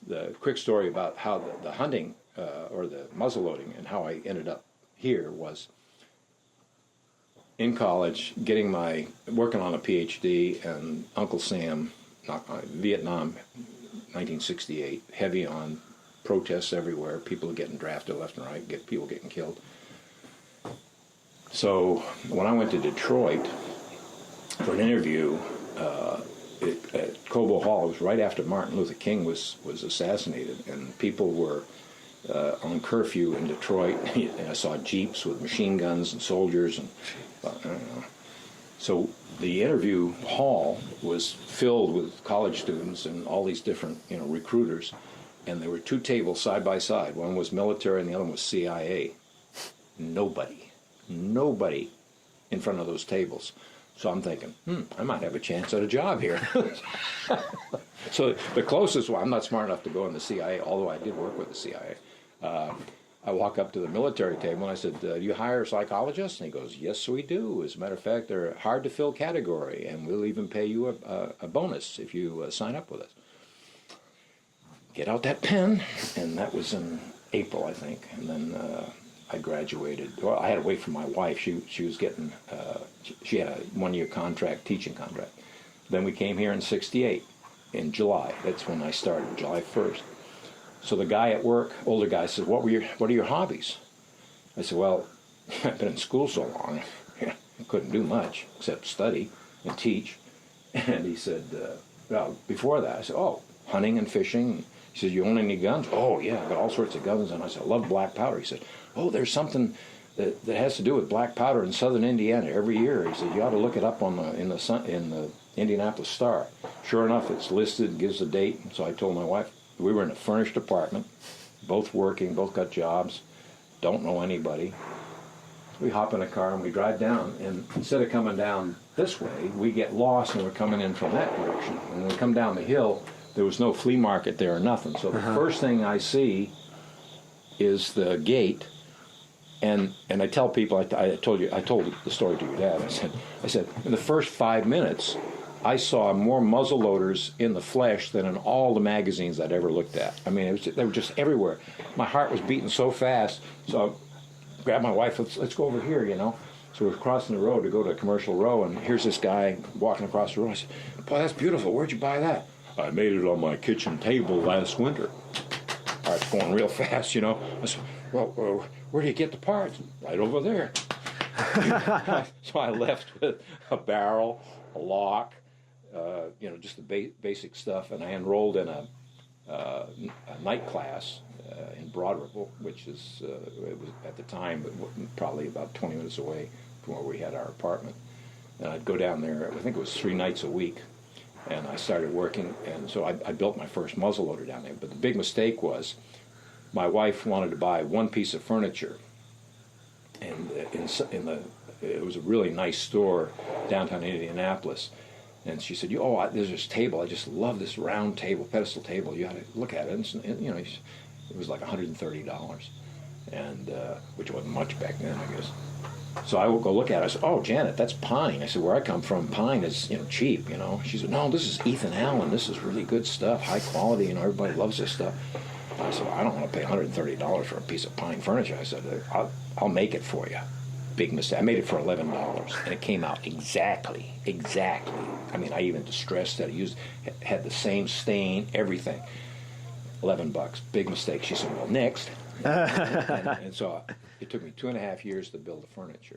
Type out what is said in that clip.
the quick story about how the hunting or the muzzleloading and how I ended up here was in college, working on a PhD, and Uncle Sam, Vietnam, 1968, heavy on protests everywhere, people getting drafted left and right, people getting killed. So when I went to Detroit for an interview at Cobo Hall, it was right after Martin Luther King was assassinated, and people were on curfew in Detroit. And I saw jeeps with machine guns and soldiers, and I don't know. So the interview hall was filled with college students and all these different, recruiters, and there were two tables side by side. One was military and the other one was CIA. Nobody in front of those tables. So I'm thinking, I might have a chance at a job here. So the closest one, I'm not smart enough to go in the CIA, although I did work with the CIA. I walk up to the military table and I said, do you hire psychologists? And he goes, yes, we do. As a matter of fact, they're a hard to fill category, and we'll even pay you a bonus if you sign up with us. Get out that pen, and that was in April, I think. And then I graduated. Well, I had to wait for my wife. She was getting, she had a one-year teaching contract. Then we came here in '68, in July. That's when I started, July 1st. So the guy at work, older guy, said, what are your hobbies? I said, well, I've been in school so long, I couldn't do much except study and teach. And he said, well, before that, I said, hunting and fishing. He said, you own any guns? Oh, yeah, I got all sorts of guns. And I said, I love black powder. He said, there's something that has to do with black powder in southern Indiana every year. He said, you ought to look it up in the Indianapolis Star. Sure enough, it's listed, gives the date. So I told my wife, we were in a furnished apartment, both working, both got jobs, don't know anybody. We hop in a car and we drive down, and instead of coming down this way, we get lost and we're coming in from that direction. And when we come down the hill, there was no flea market there or nothing. So the first thing I see is the gate, and I tell people, I told the story to your dad. I said, in the first 5 minutes, I saw more muzzleloaders in the flesh than in all the magazines I'd ever looked at. I mean, they were just everywhere. My heart was beating so fast, so I grabbed my wife, let's go over here, So we're crossing the road to go to Commercial Row, and here's this guy walking across the road. I said, boy, that's beautiful. Where'd you buy that? I made it on my kitchen table last winter. All right, it's going real fast, I said, well, where do you get the parts? Right over there. So I left with a barrel, a lock, just the basic stuff, and I enrolled in a night class in Broad Ripple, which is it was at the time probably about 20 minutes away from where we had our apartment. And I'd go down there. I think it was 3 nights a week, and I started working. And so I built my first muzzleloader down there. But the big mistake was my wife wanted to buy one piece of furniture, and it was a really nice store downtown Indianapolis. And she said, there's this table. I just love this round table, pedestal table. You ought to look at it. And, it was like $130, and which wasn't much back then, I guess. So I would go look at it. I said, Janet, that's pine. I said, where I come from, pine is, cheap, She said, no, this is Ethan Allen. This is really good stuff, high quality, everybody loves this stuff. I said, I don't want to pay $130 for a piece of pine furniture. I said, I'll make it for you. Big mistake. I made it for $11, and it came out exactly. I mean, I even distressed that. It had the same stain, everything. $11, big mistake. She said, well, next. and so it took me 2.5 years to build the furniture.